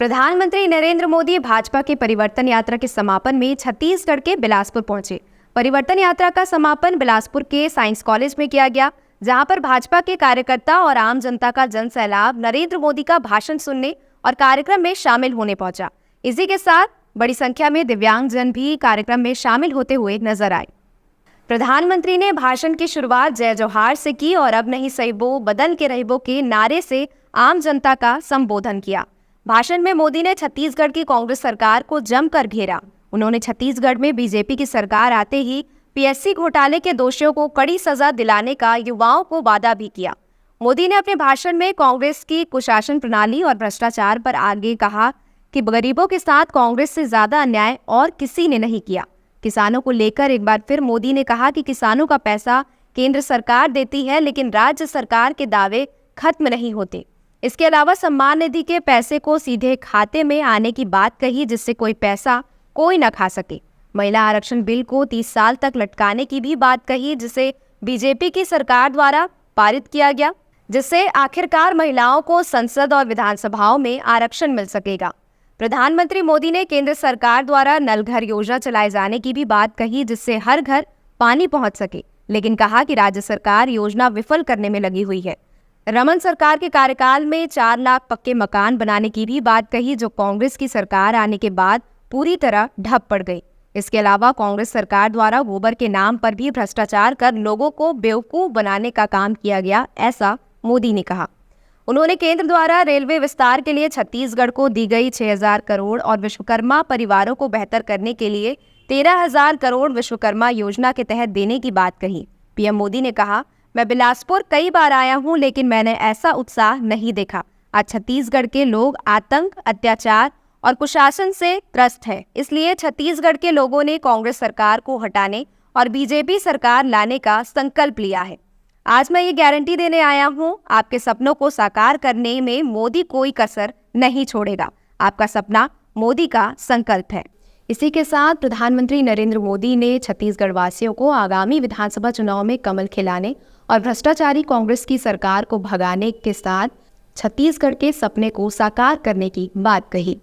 प्रधानमंत्री नरेंद्र मोदी भाजपा की परिवर्तन यात्रा के समापन में छत्तीसगढ़ के बिलासपुर पहुंचे। परिवर्तन यात्रा का समापन बिलासपुर के साइंस कॉलेज में किया गया, जहां पर भाजपा के कार्यकर्ता और आम जनता का जनसैलाब नरेंद्र मोदी का भाषण सुनने और कार्यक्रम में शामिल होने पहुंचा। इसी के साथ बड़ी संख्या में दिव्यांगजन भी कार्यक्रम में शामिल होते हुए नजर आए। प्रधानमंत्री ने भाषण की शुरुआत जय जोहार से की और अब नहीं सहिबो बदल के रहिबो के नारे से आम जनता का संबोधन किया। भाषण में मोदी ने छत्तीसगढ़ की कांग्रेस सरकार को जमकर घेरा। उन्होंने छत्तीसगढ़ में बीजेपी की सरकार आते ही पीएससी घोटाले के दोषियों को कड़ी सजा दिलाने का युवाओं को वादा भी किया। मोदी ने अपने भाषण में कांग्रेस की कुशासन प्रणाली और भ्रष्टाचार पर आगे कहा कि गरीबों के साथ कांग्रेस से ज्यादा अन्याय और किसी ने नहीं किया। किसानों को लेकर एक बार फिर मोदी ने कहा कि किसानों का पैसा केंद्र सरकार देती है, लेकिन राज्य सरकार के दावे खत्म नहीं होते। इसके अलावा सम्मान निधि के पैसे को सीधे खाते में आने की बात कही, जिससे कोई पैसा कोई न खा सके। महिला आरक्षण बिल को 30 साल तक लटकाने की भी बात कही, जिसे बीजेपी की सरकार द्वारा पारित किया गया, जिससे आखिरकार महिलाओं को संसद और विधानसभाओं में आरक्षण मिल सकेगा। प्रधानमंत्री मोदी ने केंद्र सरकार द्वारा नल घर योजना चलाए जाने की भी बात कही, जिससे हर घर पानी पहुंच सके, लेकिन कहा कि राज्य सरकार योजना विफल करने में लगी हुई है। रमन सरकार के कार्यकाल में 4 लाख पक्के मकान बनाने की भी बात कही, जो कांग्रेस की सरकार आने के बाद पूरी तरह ढप पड़ गई। इसके अलावा कांग्रेस सरकार द्वारा गोबर के नाम पर भी भ्रष्टाचार कर लोगों को बेवकूफ बनाने का काम किया गया, ऐसा मोदी ने कहा। उन्होंने केंद्र द्वारा रेलवे विस्तार के लिए छत्तीसगढ़ को दी गई 6,000 करोड़ और विश्वकर्मा परिवारों को बेहतर करने के लिए 13,000 करोड़ विश्वकर्मा योजना के तहत देने की बात कही। पीएम मोदी ने कहा, मैं बिलासपुर कई बार आया हूं, लेकिन मैंने ऐसा उत्साह नहीं देखा। आज छत्तीसगढ़ के लोग आतंक, अत्याचार और कुशासन से त्रस्त हैं। इसलिए छत्तीसगढ़ के लोगों ने कांग्रेस सरकार को हटाने और बीजेपी सरकार लाने का संकल्प लिया है। आज मैं ये गारंटी देने आया हूं, आपके सपनों को साकार करने में मोदी कोई कसर नहीं छोड़ेगा। आपका सपना मोदी का संकल्प है। इसी के साथ प्रधानमंत्री नरेंद्र मोदी ने छत्तीसगढ़ वासियों को आगामी विधानसभा चुनाव में कमल खिलाने और भ्रष्टाचारी कांग्रेस की सरकार को भगाने के साथ छत्तीसगढ़ के सपने को साकार करने की बात कही।